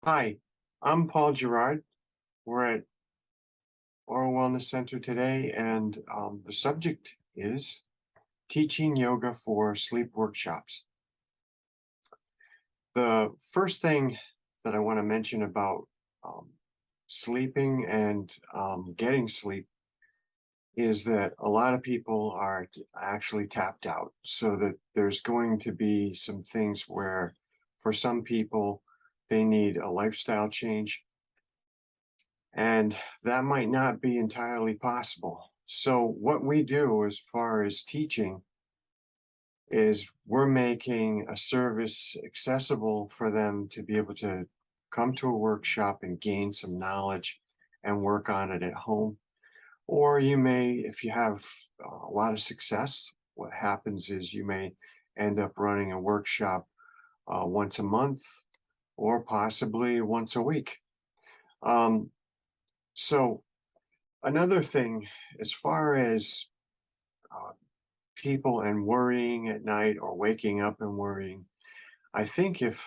Hi, I'm Paul Gerard. We're at Oral Wellness Center today, and the subject is teaching yoga for sleep workshops. The first thing that I want to mention about um, sleeping and getting sleep is that a lot of people are actually tapped out, so that there's going to be some things where, for some people, they need a lifestyle change and that might not be entirely possible. So, what we do as far as teaching is we're making a service accessible for them to be able to come to a workshop and gain some knowledge and work on it at home. Or you may, if you have a lot of success, what happens is you may end up running a workshop once a month or possibly once a week. Um, so, Another thing, as far as uh, people and worrying at night or waking up and worrying, I think if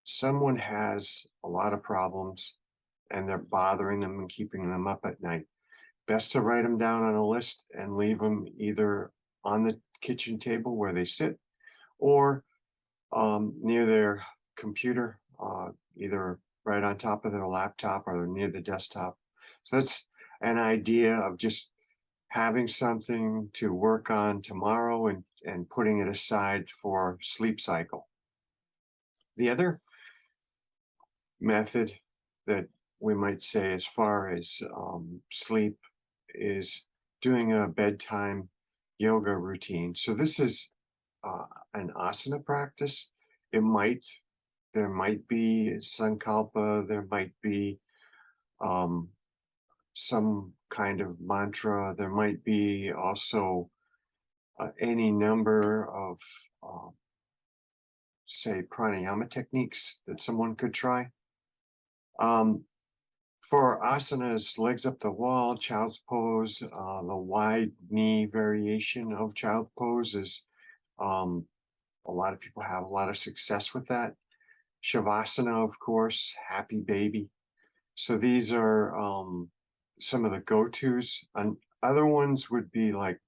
someone has a lot of problems and they're bothering them and keeping them up at night, best to write them down on a list and leave them either on the kitchen table where they sit or near their computer, either right on top of their laptop or near the desktop. So that's an idea of just having something to work on tomorrow and putting it aside for sleep cycle. The other method that we might say as far as sleep is doing a bedtime yoga routine. So this is uh, an asana practice. It might There might be sankalpa, there might be um, some kind of mantra, there might be also any number of, um, say, pranayama techniques that someone could try. Um, for asanas, legs up the wall, child's pose, the wide knee variation of child pose is um, a lot of people have a lot of success with that. Shavasana, of course, happy baby. So these are some of the go-tos. And other ones would be like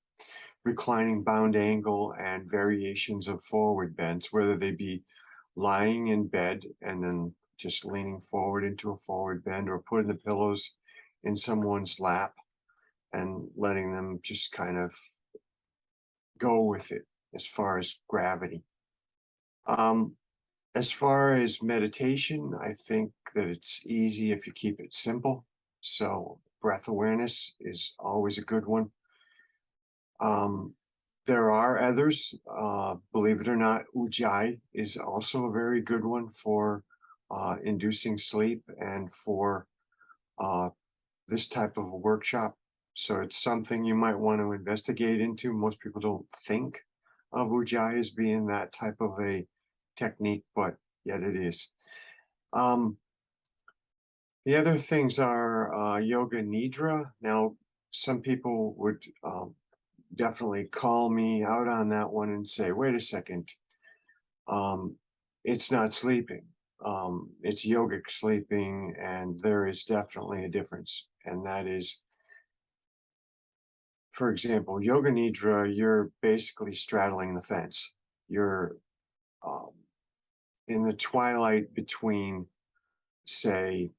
reclining bound angle and variations of forward bends, whether they be lying in bed and then just leaning forward into a forward bend or putting the pillows in someone's lap and letting them just kind of go with it as far as gravity. Um, as far as meditation, I think that it's easy if you keep it simple. So breath awareness is always a good one. Um, there are others, believe it or not, Ujjayi is also a very good one for inducing sleep and for uh, this type of a workshop. So it's something you might want to investigate into. Most people don't think of Ujjayi as being that type of a technique, but yet it is. Um, the other things are yoga nidra. Now, some people would definitely call me out on that one and say, wait a second, um, it's not sleeping. It's yogic sleeping, and there is definitely a difference. And that is, for example, yoga nidra, you're basically straddling the fence. You're um, in the twilight between, say,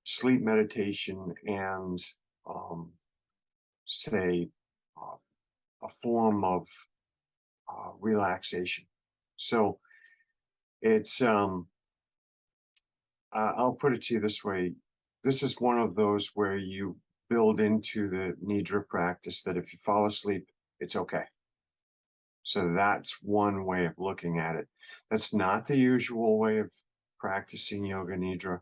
sleep meditation and, um, say, uh, a form of relaxation. So it's I'll put it to you this way. This is one of those where you build into the nidra practice that if you fall asleep, it's okay. So that's one way of looking at it. That's not the usual way of practicing yoga nidra.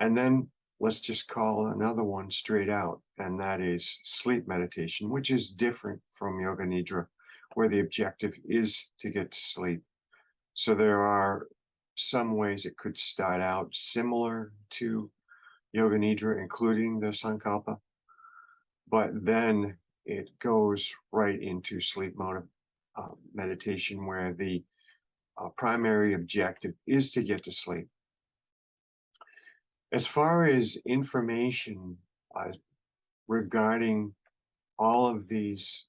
And then let's just call another one straight out, and that is sleep meditation, which is different from yoga nidra, where the objective is to get to sleep. So there are some ways it could start out similar to yoga nidra, including the sankalpa, but then it goes right into sleep mode meditation, where the primary objective is to get to sleep. As far as information uh, regarding all of these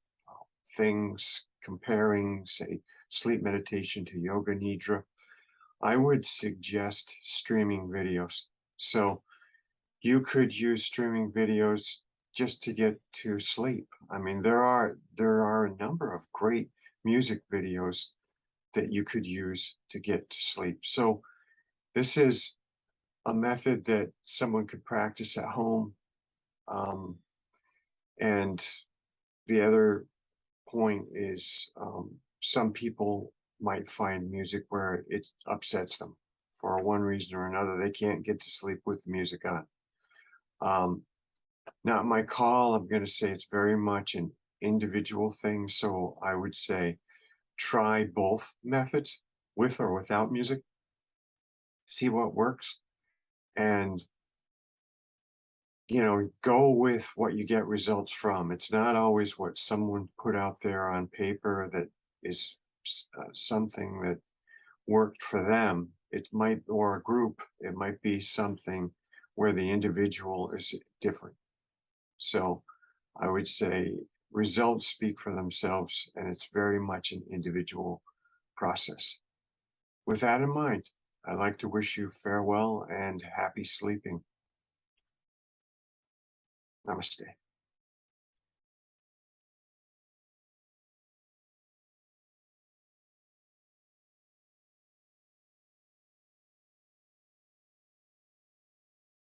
things, comparing, say, sleep meditation to yoga nidra, I would suggest streaming videos. So you could use streaming videos just to get to sleep. I mean, there are a number of great music videos that you could use to get to sleep. So this is a method that someone could practice at home. Um, and the other point is some people might find music where it upsets them for one reason or another. They can't get to sleep with the music on. Um, Not my call. I'm going to say it's very much an individual thing. So I would say try both methods with or without music, see what works, and go with what you get results from. It's not always what someone put out there on paper that is something that worked for them. It might, or a group, it might be something where the individual is different. So I would say results speak for themselves, and it's very much an individual process. With that in mind, I'd like to wish you farewell and happy sleeping. Namaste.